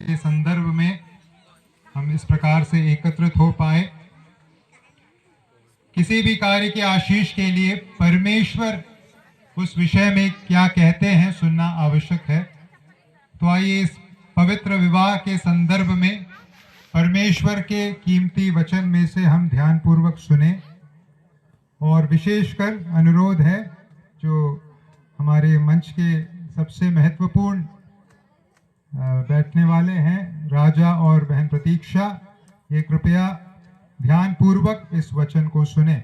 के संदर्भ में हम इस प्रकार से एकत्रित हो पाए। किसी भी कार्य के आशीष के लिए परमेश्वर उस विषय में क्या कहते हैं सुनना आवश्यक है। तो आइए इस पवित्र विवाह के संदर्भ में परमेश्वर के कीमती वचन में से हम ध्यानपूर्वक सुने। और विशेषकर अनुरोध है जो हमारे मंच के सबसे महत्वपूर्ण बैठने वाले हैं, राजा और बहन प्रतीक्षा, ये कृपया ध्यानपूर्वक इस वचन को सुने।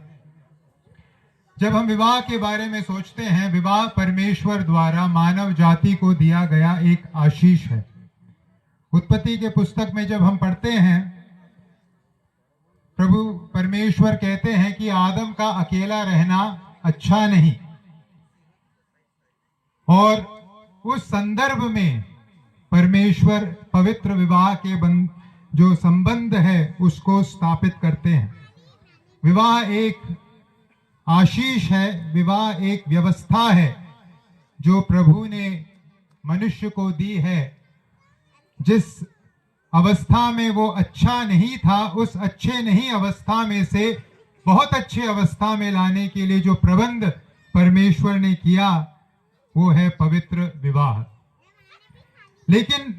जब हम विवाह के बारे में सोचते हैं, विवाह परमेश्वर द्वारा मानव जाति को दिया गया एक आशीष है। उत्पत्ति के पुस्तक में जब हम पढ़ते हैं, प्रभु परमेश्वर कहते हैं कि आदम का अकेला रहना अच्छा नहीं, और उस संदर्भ में परमेश्वर पवित्र विवाह के जो संबंध है उसको स्थापित करते हैं। विवाह एक आशीष है, विवाह एक व्यवस्था है जो प्रभु ने मनुष्य को दी है। जिस अवस्था में वो अच्छा नहीं था, उस अच्छे नहीं अवस्था में से बहुत अच्छे अवस्था में लाने के लिए जो प्रबंध परमेश्वर ने किया वो है पवित्र विवाह। लेकिन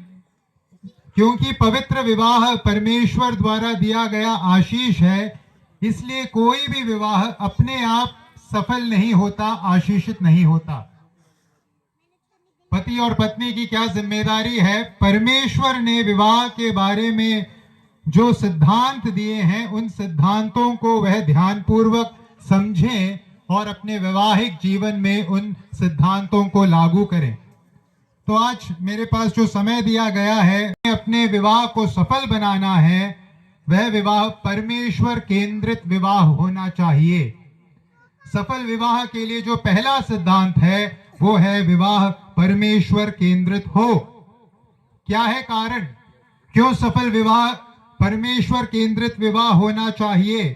क्योंकि पवित्र विवाह परमेश्वर द्वारा दिया गया आशीष है, इसलिए कोई भी विवाह अपने आप सफल नहीं होता, आशीषित नहीं होता। पति और पत्नी की क्या जिम्मेदारी है? परमेश्वर ने विवाह के बारे में जो सिद्धांत दिए हैं, उन सिद्धांतों को वह ध्यानपूर्वक समझें और अपने वैवाहिक जीवन में उन सिद्धांतों को लागू करें। तो आज मेरे पास जो समय दिया गया है, अपने विवाह को सफल बनाना है, वह विवाह परमेश्वर केंद्रित विवाह होना चाहिए। सफल विवाह के लिए जो पहला सिद्धांत है वो है विवाह परमेश्वर केंद्रित हो। क्या है कारण? क्यों सफल विवाह परमेश्वर केंद्रित विवाह होना चाहिए?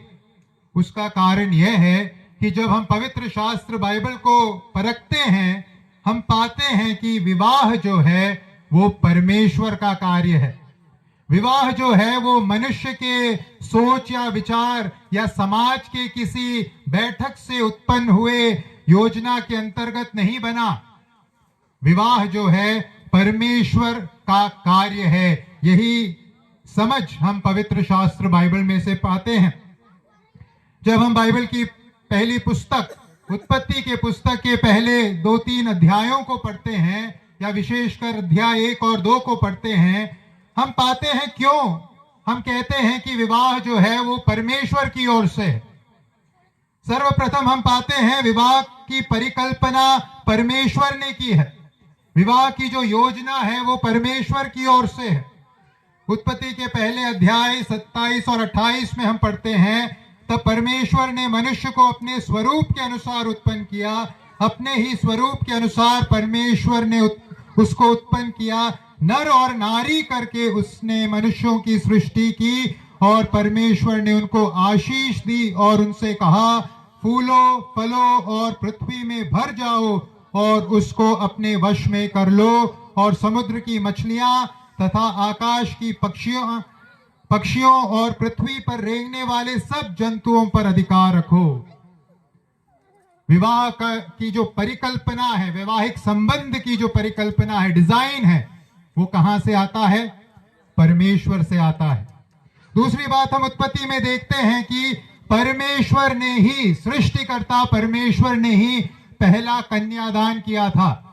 उसका कारण यह है कि जब हम पवित्र शास्त्र बाइबल को परखते हैं, हम पाते हैं कि विवाह जो है वो परमेश्वर का कार्य है। विवाह जो है वो मनुष्य के सोच या विचार या समाज के किसी बैठक से उत्पन्न हुए योजना के अंतर्गत नहीं बना। विवाह जो है परमेश्वर का कार्य है। यही समझ हम पवित्र शास्त्र बाइबल में से पाते हैं। जब हम बाइबल की पहली पुस्तक उत्पत्ति के पुस्तक के पहले 2-3 अध्यायों को पढ़ते हैं, या विशेषकर अध्याय 1 और 2 को पढ़ते हैं, हम पाते हैं क्यों हम कहते हैं कि विवाह जो है वो परमेश्वर की ओर से है। सर्वप्रथम हम पाते हैं विवाह की परिकल्पना परमेश्वर ने की है। विवाह की जो योजना है वो परमेश्वर की ओर से है। उत्पत्ति के पहले अध्याय 27 और 28 में हम पढ़ते हैं, तब परमेश्वर ने मनुष्य को अपने स्वरूप के अनुसार उत्पन्न किया। अपने ही स्वरूप के अनुसार परमेश्वर ने उसको उत्पन्न किया। नर और नारी करके उसने मनुष्यों की सृष्टि की, और परमेश्वर ने उनको आशीष दी और उनसे कहा, फूलो फलो और पृथ्वी में भर जाओ और उसको अपने वश में कर लो, और समुद्र की मछलियां तथा आकाश की पक्षियों और पृथ्वी पर रेंगने वाले सब जंतुओं पर अधिकार रखो। विवाह की जो परिकल्पना है, वैवाहिक संबंध की जो परिकल्पना है, डिजाइन है, वो कहां से आता है? परमेश्वर से आता है। दूसरी बात हम उत्पत्ति में देखते हैं कि परमेश्वर ने ही, सृष्टिकर्ता परमेश्वर ने ही पहला कन्यादान किया था।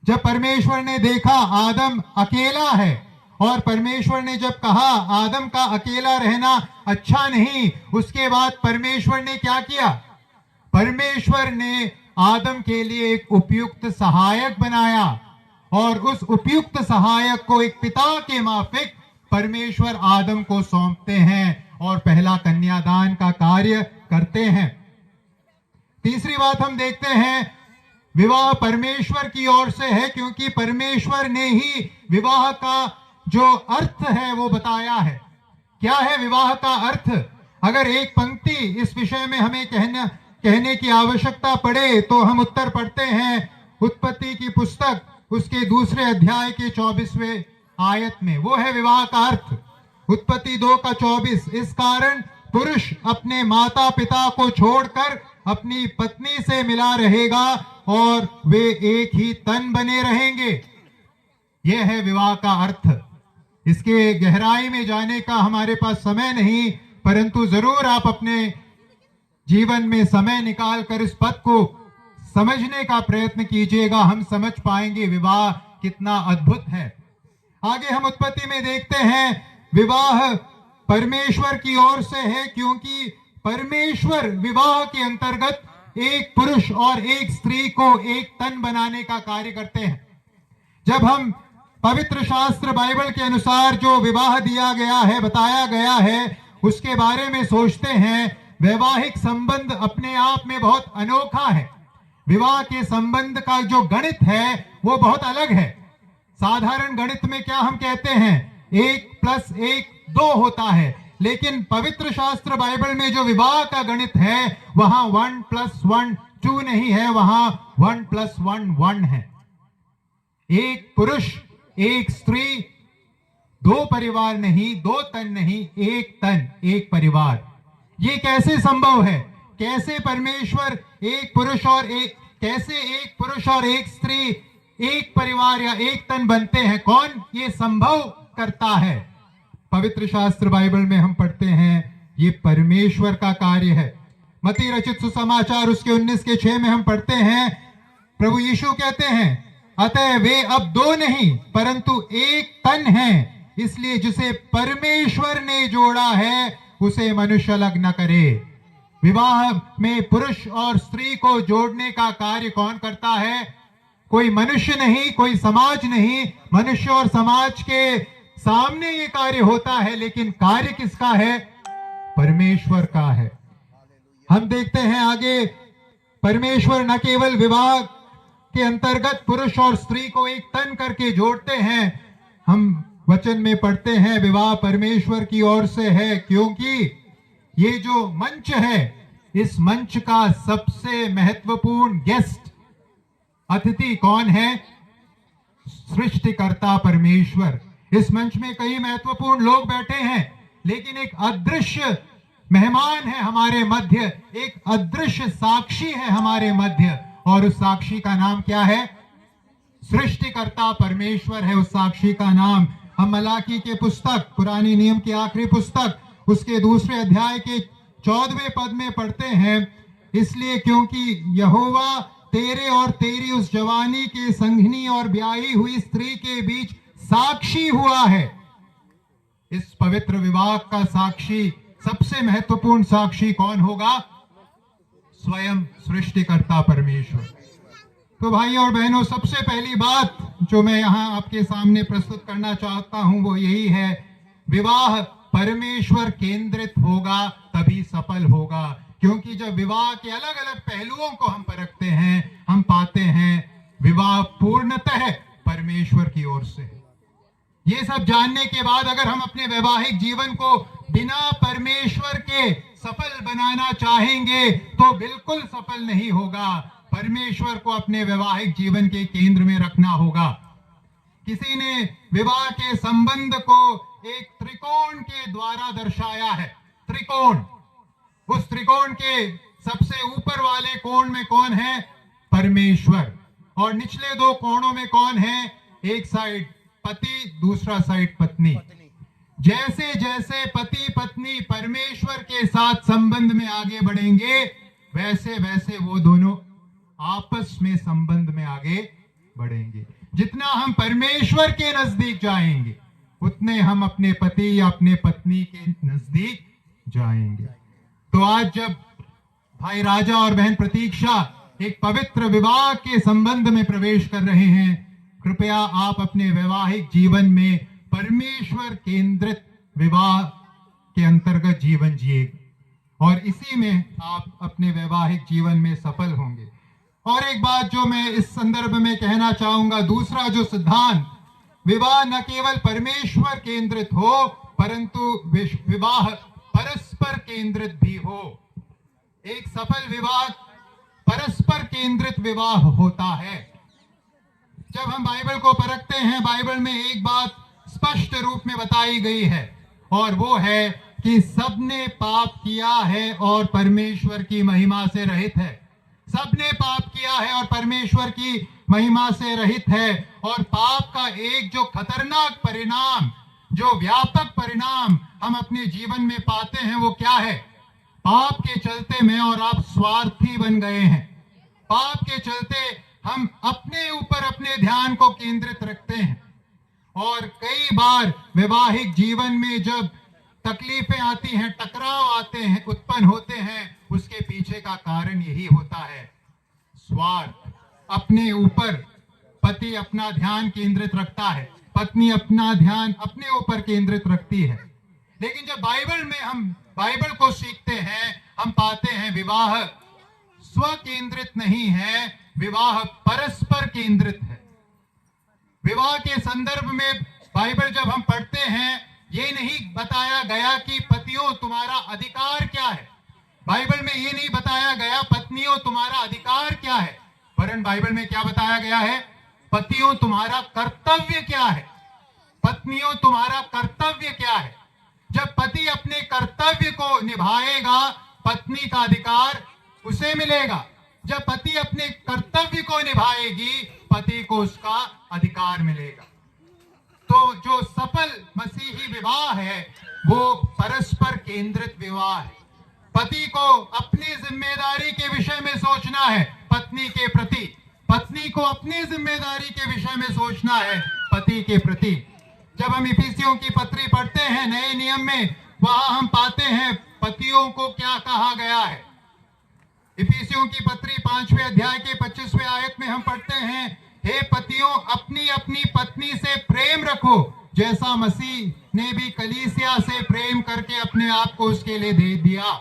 जब परमेश्वर ने देखा आदम अकेला है, और परमेश्वर ने जब कहा आदम का अकेला रहना अच्छा नहीं, उसके बाद परमेश्वर ने क्या किया? परमेश्वर ने आदम के लिए एक उपयुक्त सहायक बनाया, और उस उपयुक्त सहायक को एक पिता के माफिक परमेश्वर आदम को सौंपते हैं और पहला कन्यादान का कार्य करते हैं। तीसरी बात हम देखते हैं, विवाह परमेश्वर की ओर से है, क्योंकि परमेश्वर ने ही विवाह का जो अर्थ है वो बताया है। क्या है विवाह का अर्थ? अगर एक पंक्ति इस विषय में हमें कहने की आवश्यकता पड़े तो हम उत्तर पढ़ते हैं उत्पत्ति की पुस्तक उसके 2 अध्याय के 24वें आयत में, वो है विवाह का अर्थ। उत्पत्ति 2:24, इस कारण पुरुष अपने माता पिता को छोड़कर अपनी पत्नी से मिला रहेगा और वे एक ही तन बने रहेंगे। यह है विवाह का अर्थ। इसके गहराई में जाने का हमारे पास समय नहीं, परंतु जरूर आप अपने जीवन में समय निकालकर इस पद को समझने का प्रयत्न कीजिएगा। हम समझ पाएंगे विवाह कितना अद्भुत है। आगे हम उत्पत्ति में देखते हैं विवाह परमेश्वर की ओर से है, क्योंकि परमेश्वर विवाह के अंतर्गत एक पुरुष और एक स्त्री को एक तन बनाने का कार्य करते हैं। जब हम पवित्र शास्त्र बाइबल के अनुसार जो विवाह दिया गया है, बताया गया है, उसके बारे में सोचते हैं, वैवाहिक संबंध अपने आप में बहुत अनोखा है। विवाह के संबंध का जो गणित है वो बहुत अलग है। साधारण गणित में क्या हम कहते हैं, 1+1 2 होता है, लेकिन पवित्र शास्त्र बाइबल में जो विवाह का गणित है वहां 1+1 2 नहीं है, वहां 1+1 1 है। एक पुरुष एक स्त्री, 2 परिवार नहीं, 2 तन नहीं, एक तन, एक परिवार। ये कैसे संभव है? कैसे परमेश्वर एक पुरुष और एक स्त्री एक परिवार या एक तन बनते हैं? कौन ये संभव करता है? पवित्र शास्त्र बाइबल में हम पढ़ते हैं ये परमेश्वर का कार्य है। मत्ती रचित सुसमाचार उसके 19:6 में हम पढ़ते हैं, प्रभु यीशु कहते हैं, अतः वे अब 2 नहीं परंतु एक तन हैं, इसलिए जिसे परमेश्वर ने जोड़ा है उसे मनुष्य अलग न करे। विवाह में पुरुष और स्त्री को जोड़ने का कार्य कौन करता है? कोई मनुष्य नहीं, कोई समाज नहीं। मनुष्य और समाज के सामने ये कार्य होता है, लेकिन कार्य किसका है? परमेश्वर का है। हम देखते हैं आगे, परमेश्वर न केवल विवाह के अंतर्गत पुरुष और स्त्री को एक तन करके जोड़ते हैं, हम वचन में पढ़ते हैं विवाह परमेश्वर की ओर से है, क्योंकि ये जो मंच है, इस मंच का सबसे महत्वपूर्ण गेस्ट, अतिथि कौन है? सृष्टिकर्ता परमेश्वर। इस मंच में कई महत्वपूर्ण लोग बैठे हैं, लेकिन एक अदृश्य मेहमान है हमारे मध्य, एक अदृश्य साक्षी है हमारे मध्य, और उस साक्षी का नाम क्या है? सृष्टिकर्ता परमेश्वर है उस साक्षी का नाम। हम मलाकी के पुस्तक, पुरानी नियम की आखिरी पुस्तक, उसके 2 अध्याय के 14वें पद में पढ़ते हैं, इसलिए क्योंकि यहोवा तेरे और तेरी उस जवानी के संघनी और ब्याही हुई स्त्री के बीच साक्षी हुआ है। इस पवित्र विवाह का साक्षी, सबसे महत्वपूर्ण साक्षी कौन होगा? स्वयं सृष्टिकर्ता परमेश्वर। तो भाई और बहनों, सबसे पहली बात जो मैं यहाँ आपके सामने प्रस्तुत करना चाहता हूं वो यही है, विवाह परमेश्वर केंद्रित होगा तभी सफल होगा। क्योंकि जब विवाह के अलग अलग पहलुओं को हम परखते हैं, हम पाते हैं विवाह पूर्णतः परमेश्वर की ओर से। ये सब जानने के बाद अगर हम अपने वैवाहिक जीवन को बिना परमेश्वर के सफल बनाना चाहेंगे तो बिल्कुल सफल नहीं होगा। परमेश्वर को अपने वैवाहिक जीवन के केंद्र में रखना होगा। किसी ने विवाह के संबंध को एक त्रिकोण के द्वारा दर्शाया है। त्रिकोण, उस त्रिकोण के सबसे ऊपर वाले कोण में कौन है? परमेश्वर। और निचले 2 कोणों में कौन है? एक साइड पति, दूसरा साइड पत्नी। जैसे जैसे पति पत्नी परमेश्वर के साथ संबंध में आगे बढ़ेंगे, वैसे वैसे वो दोनों आपस में संबंध में आगे बढ़ेंगे। जितना हम परमेश्वर के नजदीक जाएंगे, उतने हम अपने पति या अपने पत्नी के नजदीक जाएंगे। तो आज जब भाई राजा और बहन प्रतीक्षा एक पवित्र विवाह के संबंध में प्रवेश कर रहे हैं, कृपया आप अपने वैवाहिक जीवन में परमेश्वर केंद्रित विवाह के अंतर्गत जीवन जिए, और इसी में आप अपने वैवाहिक जीवन में सफल होंगे। और एक बात जो मैं इस संदर्भ में कहना चाहूंगा, दूसरा जो सिद्धांत, विवाह न केवल परमेश्वर केंद्रित हो, परंतु विवाह परस्पर केंद्रित भी हो। एक सफल विवाह परस्पर केंद्रित विवाह होता है। जब हम बाइबल को परखते हैं, बाइबल में एक बात स्पष्ट रूप में बताई गई है, और वो है कि सबने पाप किया है और परमेश्वर की महिमा से रहित है। सबने पाप किया है और परमेश्वर की महिमा से रहित है। और पाप का एक जो खतरनाक परिणाम, जो व्यापक परिणाम हम अपने जीवन में पाते हैं, वो क्या है? पाप के चलते मैं और आप स्वार्थी बन गए हैं। पाप के चलते हम अपने ऊपर अपने ध्यान को केंद्रित रखते हैं, और कई बार वैवाहिक जीवन में जब तकलीफें आती हैं, टकराव आते हैं, उत्पन्न होते हैं, उसके पीछे का कारण यही होता है, स्वार्थ। अपने ऊपर पति अपना ध्यान केंद्रित रखता है, पत्नी अपना ध्यान अपने ऊपर केंद्रित रखती है। लेकिन जब बाइबल में हम बाइबल को सीखते हैं, हम पाते हैं विवाह स्व केंद्रित नहीं है, विवाह परस्पर केंद्रित है। विवाह के संदर्भ में बाइबल जब हम पढ़ते हैं, ये नहीं बताया गया कि पतियों तुम्हारा अधिकार क्या है। बाइबल में ये नहीं बताया गया पत्नियों तुम्हारा अधिकार क्या है, वरन बाइबल में क्या बताया गया है? पतियों तुम्हारा कर्तव्य क्या है। पत्नियों तुम्हारा कर्तव्य क्या है। जब पति अपने कर्तव्य को निभाएगा, पत्नी का अधिकार उसे मिलेगा। जब पति अपने कर्तव्य को निभाएगी, पति को उसका अधिकार मिलेगा। तो जो सफल मसीही विवाह है, वो परस्पर केंद्रित विवाह है। पति को अपनी जिम्मेदारी के विषय में सोचना है पत्नी के प्रति, पत्नी को अपनी जिम्मेदारी के विषय में सोचना है पति के प्रति। जब हम इफिसियों की पत्री पढ़ते हैं नए नियम में, वहां हम पाते हैं पतियों को क्या कहा गया है। इफिसियों की पत्री 5वें अध्याय के 25वें आयत में हम पढ़ते हैं, हे पतियों अपनी अपनी पत्नी से प्रेम रखो, जैसा मसीह ने भी कलीसिया से प्रेम करके अपने आप को उसके लिए दे दिया।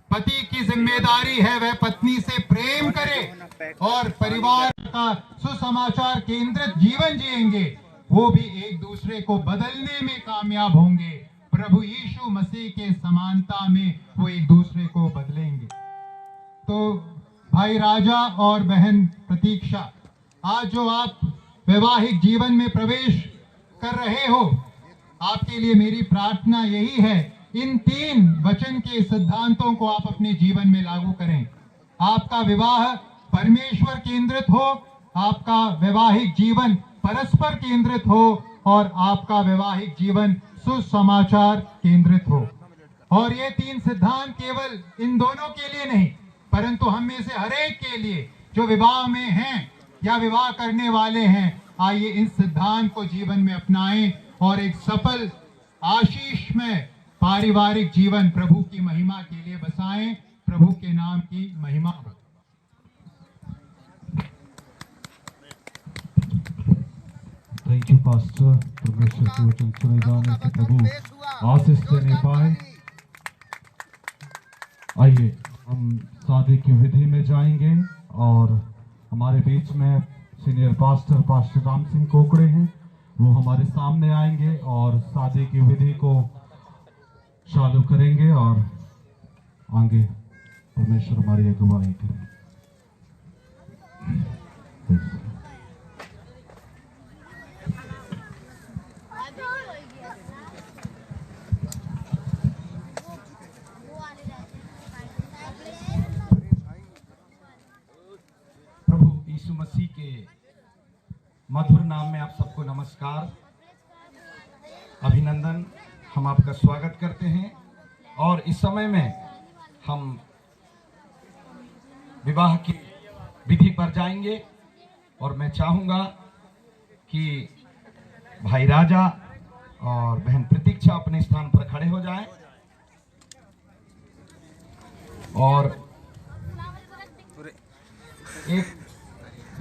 पति की जिम्मेदारी है वह पत्नी से प्रेम करे और परिवार का सुसमाचार केंद्रित जीवन जिएंगे। वो भी एक दूसरे को बदलने में कामयाब होंगे। प्रभु यीशु मसीह के समानता में वो एक दूसरे को बदलेंगे। तो भाई राजा और बहन प्रतीक्षा, आज जो आप वैवाहिक जीवन में प्रवेश कर रहे हो, आपके लिए मेरी प्रार्थना यही है, इन 3 वचन के सिद्धांतों को आप अपने जीवन में लागू करें। आपका विवाह परमेश्वर केंद्रित हो, आपका वैवाहिक जीवन परस्पर केंद्रित हो, और आपका वैवाहिक जीवन सुसमाचार केंद्रित हो। और ये 3 सिद्धांत केवल इन दोनों के लिए नहीं, परंतु हम में से हर एक के लिए जो विवाह में हैं या विवाह करने वाले हैं, आइए इस सिद्धांत को जीवन में अपनाएं और एक सफल आशीषमय पारिवारिक जीवन प्रभु की महिमा के लिए बसाएं। प्रभु के नाम की महिमा हो। Thank you pastor. परमेश्वर के वचन सुने जाने से प्रभु आशीष देने पाए। आइए हम शादी की विधि में जाएंगे और हमारे बीच में सीनियर पास्टर राम सिंह कोकड़े हैं, वो हमारे सामने आएंगे और शादी की विधि को चालू करेंगे और आगे परमेश्वर हमारी अगुवाई करें। प्रभु यीशु मसीह के मधुर नाम में आप सबको नमस्कार, अभिनंदन। हम आपका स्वागत करते हैं और इस समय में हम विवाह की विधि पर जाएंगे और मैं चाहूंगा कि भाई राजा और बहन प्रतीक्षा अपने स्थान पर खड़े हो जाएं और एक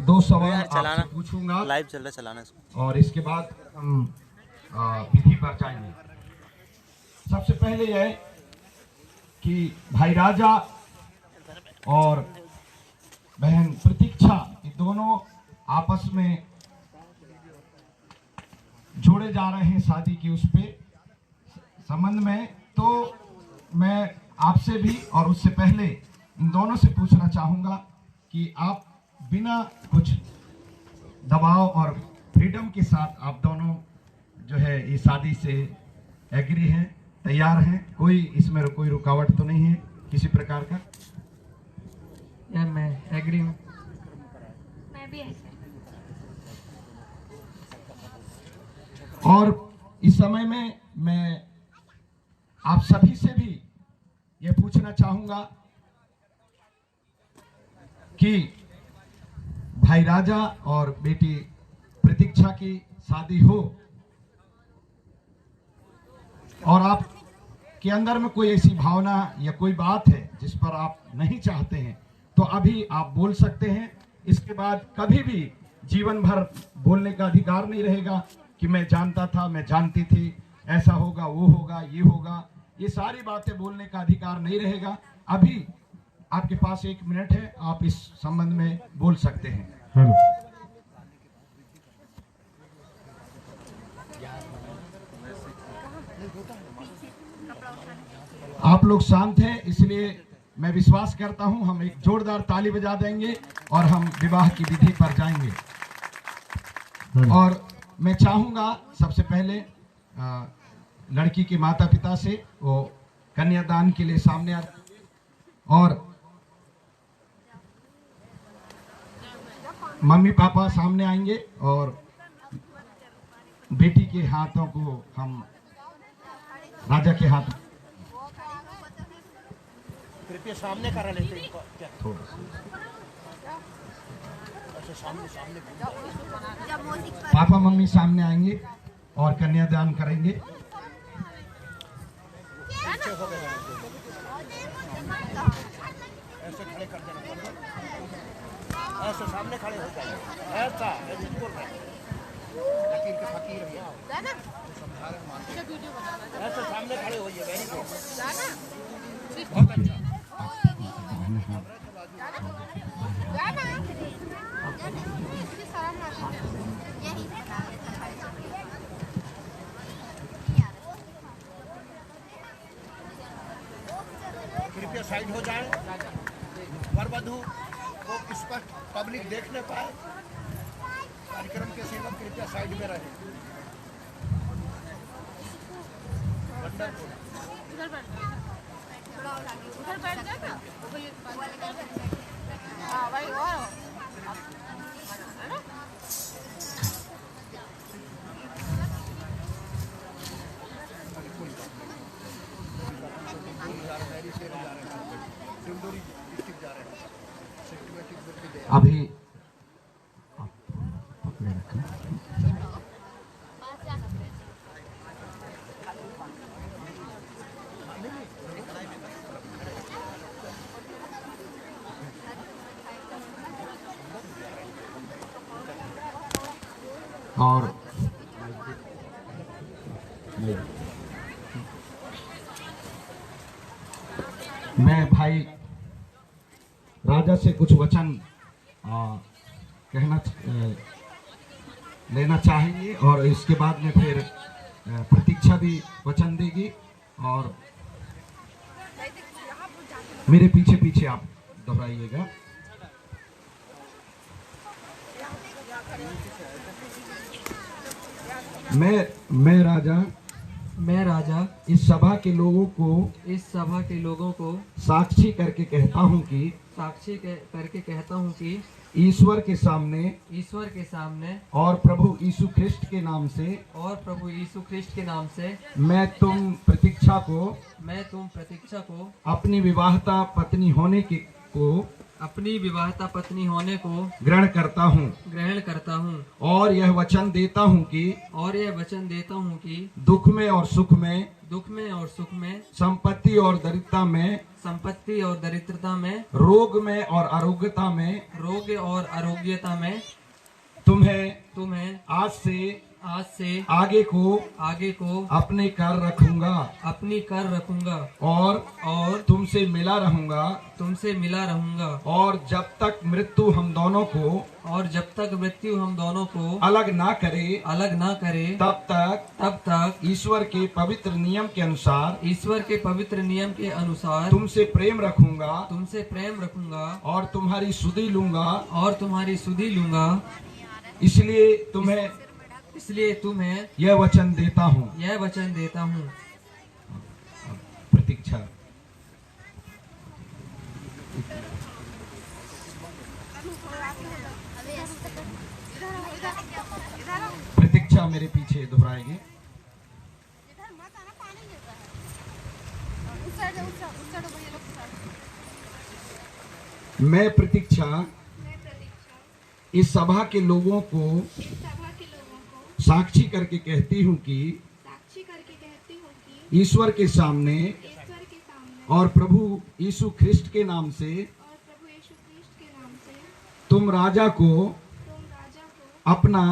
दो सवाल आपसे पूछूंगा, लाइव चल रहा, चलाना इसको, और इसके बाद हम विधि पर जाएंगे। सबसे पहले यह कि भाई राजा और बहन प्रतीक्षा ये दोनों आपस में जोड़े जा रहे हैं शादी की उस पे संबंध में। तो मैं आपसे भी और उससे पहले इन दोनों से पूछना चाहूंगा कि आप बिना कुछ दबाव और फ्रीडम के साथ आप दोनों ये शादी से एग्री हैं, तैयार हैं, कोई इसमें कोई रुकावट तो नहीं है किसी प्रकार का? या मैं एग्री हूँ। मैं भी ऐसे। और इस समय में मैं आप सभी से भी ये पूछना चाहूंगा कि भाई राजा और बेटी प्रतीक्षा की शादी हो और आप के अंदर में कोई ऐसी भावना या कोई बात है जिस पर आप नहीं चाहते हैं, तो अभी आप बोल सकते हैं। इसके बाद कभी भी जीवन भर बोलने का अधिकार नहीं रहेगा कि मैं जानता था, मैं जानती थी, ऐसा होगा, वो होगा, ये होगा, ये सारी बातें बोलने का अधिकार नहीं रहेगा। अभी आपके पास 1 मिनट है, आप इस संबंध में बोल सकते हैं। हेलो। आप लोग शांत हैं, इसलिए मैं विश्वास करता हूं हम एक जोरदार ताली बजा देंगे और हम विवाह की विधि पर जाएंगे। और मैं चाहूंगा सबसे पहले लड़की के माता पिता से वो कन्यादान के लिए सामने आ, और मम्मी पापा सामने आएंगे और बेटी के हाथों को हम राजा के हाथ कृपया सामने करा लेते हैं क्या? थोड़ा सा अच्छा, सामने पापा मम्मी सामने आएंगे और कन्यादान करेंगे। ऐसे खड़े कर देना, ऐसे सामने खड़े हो जाए, ऐसा ऐसे बोल रहे हैं। लेकिन के फकीर भैया समझा रहे हैं, ऐसे सामने खड़े होइए। वेरी गुड, बहुत अच्छा। कृपया साइड हो जाए, वर वधू को स्पष्ट पब्लिक देख न पाए। कार्यक्रम के सेवक कृपया साइड में रहे। वंडरफुल। उधर बैठ जाए ना। हाँ भाई, और है ना? अभी और मैं भाई राजा से कुछ वचन लेना चाहेंगे और इसके बाद में फिर प्रतीक्षा भी वचन देगी और मेरे पीछे पीछे आप दोहराइएगा। मैं राजा इस सभा के लोगों को साक्षी करके कहता हूँ कि ईश्वर के सामने और प्रभु यीशु ख्रिस्ट के नाम से मैं तुम प्रतीक्षा को अपनी विवाहिता पत्नी होने को ग्रहण करता हूँ और यह वचन देता हूँ कि दुख में और सुख में संपत्ति और दरिद्रता में रोग में और आरोग्यता में तुम्हें आज से आगे को अपने कर रखूंगा और तुमसे मिला रहूंगा और जब तक मृत्यु हम दोनों को अलग ना करे तब तक ईश्वर के पवित्र नियम के अनुसार तुमसे प्रेम रखूंगा और तुम्हारी सुधि लूंगा इसलिए इसलिए तुम्हें यह वचन देता हूँ। यह वचन देता हूँ। प्रतीक्षा। प्रतीक्षा मेरे पीछे दोहराएंगे। इधर मत आना, पानी गिर रहा है। उस साइड भैया लोग साइड। मैं प्रतीक्षा इस सभा के लोगों को साक्षी करके कहती हूँ कि ईश्वर के सामने और प्रभु यीशु ख्रिस्ट के नाम से तुम राजा को अपना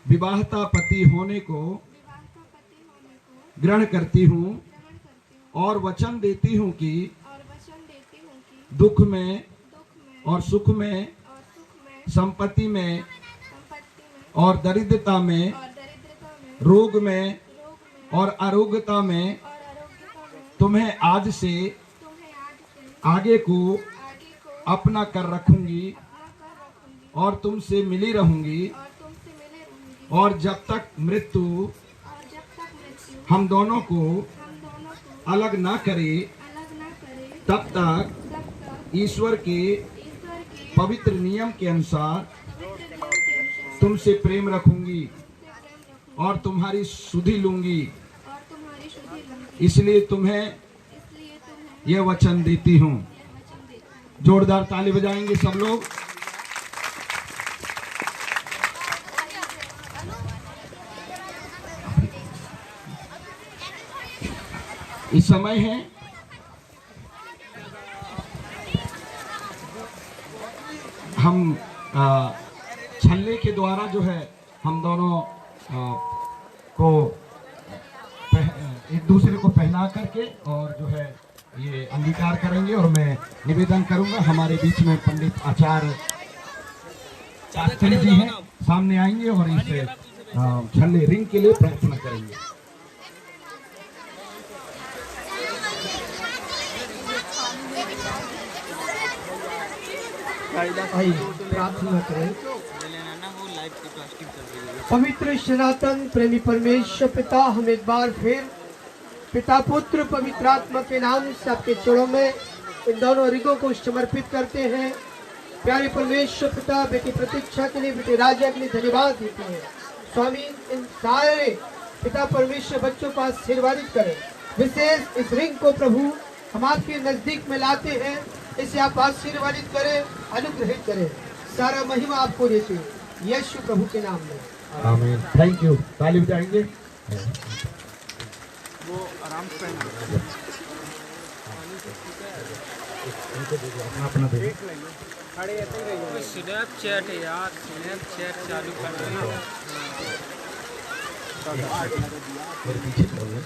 विवाहता पति होने को ग्रहण करती हूँ और वचन देती हूँ कि दुख में और सुख में, संपत्ति में और दरिद्रता में, रोग में और आरोग्यता में तुम्हें आज से आगे को अपना कर रखूंगी और तुमसे मिली रहूंगी, और जब तक मृत्यु हम दोनों को अलग ना करे तब तक ईश्वर के पवित्र नियम के अनुसार तुमसे प्रेम रखूंगी और तुम्हारी सुधि लूंगी। इसलिए तुम्हें यह वचन देती हूँ। जोरदार ताली बजाएंगे सब लोग। इस समय है हम छल्ले के द्वारा जो है हम दोनों को एक दूसरे को पहना करके और जो है ये अंगीकार करेंगे। और मैं निवेदन करूंगा, हमारे बीच में पंडित आचार्य जी हैं, सामने आएंगे और इस छल्ले रिंग के लिए प्रार्थना करेंगे। आइए प्रार्थना करें। पवित्र सनातन प्रेमी परमेश्वर पिता, हम एक बार फिर पिता पुत्र पवित्र आत्मा के नाम से आपके चरणों में इन दोनों रिगों को समर्पित करते हैं। प्यारे परमेश्वर पिता, बेटी प्रतीक्षा के लिए, बेटे राजा के लिए धन्यवाद देते हैं। स्वामी, इन सारे पिता परमेश्वर बच्चों को आशीर्वादित करें। विशेष इस रिंग को प्रभु हम आपके नजदीक में लाते हैं, इसे आप आशीर्वादित करें, अनुग्रहित करें। सारा महिमा आपको देते हैं यीशु प्रभु के नाम में, आमीन। Thank you. ताली बजाएंगे। वो आराम से अपना दे स्नैपचैट है यार, स्नैपचैट चालू कर देना। मेरे पीछे बोलना।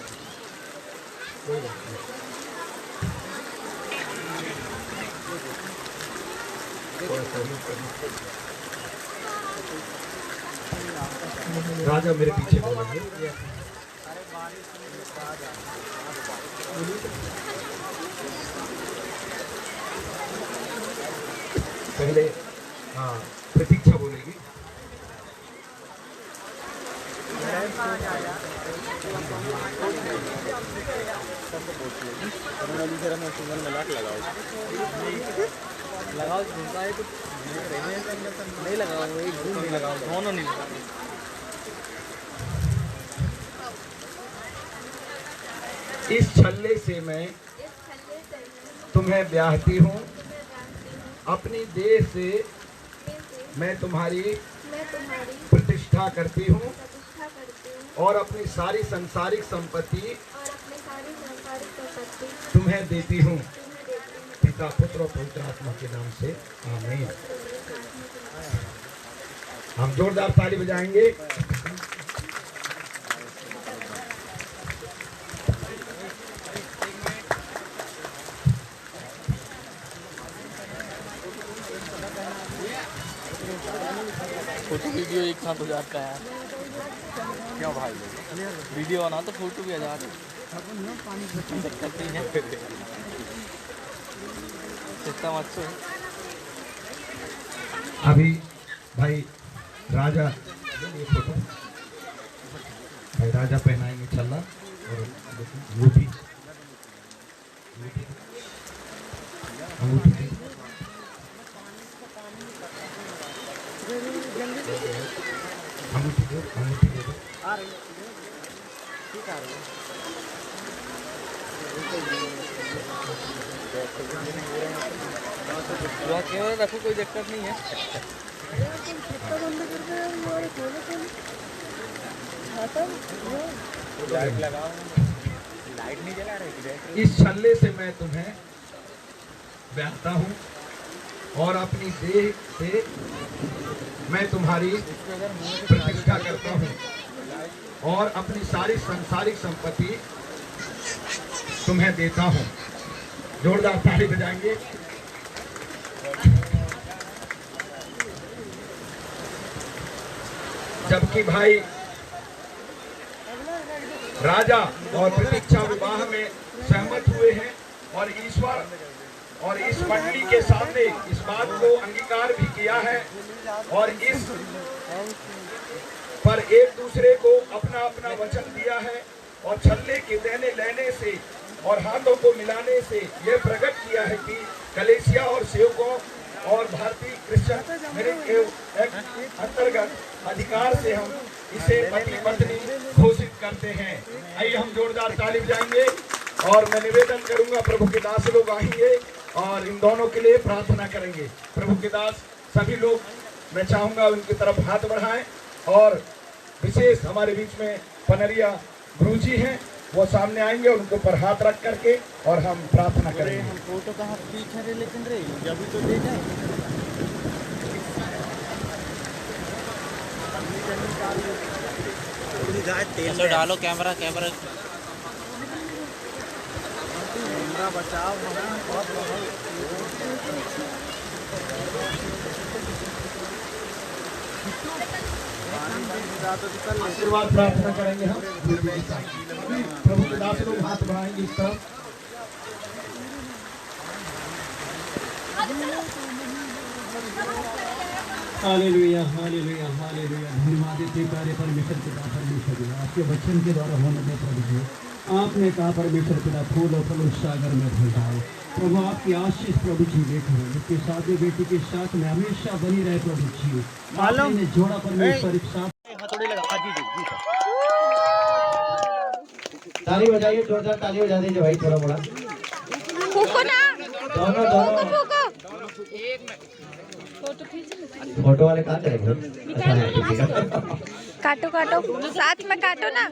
राजा मेरे पीछे बोलेंगे। पहले प्रतीक्षा बोलेगी। लगाओ नहीं लगाओ, नहीं लगाओ, दोनों नहीं लगाओ। इस छल्ले से मैं तुम्हें ब्याहती हूँ, अपनी देह से मैं तुम्हारी प्रतिष्ठा करती हूँ और अपनी सारी संसारिक संपत्ति तुम्हें देती हूँ। पिता पुत्र और पवित्र आत्मा के नाम से आमीन। हम जोरदार ताली बजाएंगे। फोटो वीडियो एक साथ हो जाता है। क्यों भाई? वीडियो बना तो फोटो भी आ जाता है। अभी भाई राजा ये फोटो राजा पहनाएंगे छल्ला और अंगूठी अंगूठी अंगूठी दो अंगूठी दे दो। केवल रखो, कोई दिक्कत नहीं है। लाइट लगाओ, लाइट नहीं जला रही। इस छल्ले से मैं तुम्हें ब्याहता हूँ और अपनी देह से मैं तुम्हारी प्रतिष्ठा करता हूँ और अपनी सारी सांसारिक संपत्ति तुम्हें देता हूँ। जोरदार ताली बजाएंगे। जबकि भाई राजा और प्रतीक्षा विवाह में सहमत हुए हैं और ईश्वर और इस मंडली के सामने इस बात को अंगीकार भी किया है और इस पर एक दूसरे को अपना अपना वचन दिया है और छल्ले के देने लेने से और हाथों को मिलाने से यह प्रकट किया है कि कलेसिया और सेवकों और भारतीय क्रिश्चियन मेरिट के अंतर्गत अधिकार से हम इसे पति पत्नी घोषित करते हैं। आइए हम जोरदार ताली बजाएंगे और मैं निवेदन करूंगा प्रभु के दास लोग आएंगे और इन दोनों के लिए प्रार्थना करेंगे। प्रभु के दास सभी लोग मैं चाहूंगा उनकी तरफ हाथ बढ़ाएं और विशेष हमारे बीच में पनरिया गुरु जी हैं, वो सामने आएंगे और उनके ऊपर हाथ रख करके और हम प्रार्थना करेंगे। हम फोटो कहाँ पीछे रे, लेकिन रे अभी तो दे जाए। ऐसे डालो कैमरा कैमरा बचाओ। आशीर्वाद प्रार्थना करेंगे हम। प्रभु के दास लोग हाथ बढ़ाएंगे इस तरफ। Hallelujah hallelujah hallelujah. धन्यवाद इतने प्यारे परमेश्वर पिता परमेश्वर जी, आपके वचन के द्वारा होने में प्रभु जी आपने कहा परमेश्वर पिता फूल और फल उस सागर में भर जाओ। प्रभु आपकी आशीष प्रभु जी लेकर जिसके शादी बेटी के साथ में हमेशा बनी रहे प्रभु जी। आपने जोड़ा परमेश्वर एक साथ। ताली बजाइए, जोरदार ताली बजा दीजिए भाई थोड़ा बड़ा। दोनों दोनों फोटो वाले कहाँ चले गए? काटो काटो, साथ में काटो ना।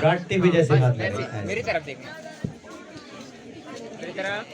गांठ भी जैसे हाथ मेरी तरफ देखना, मेरी तरफ।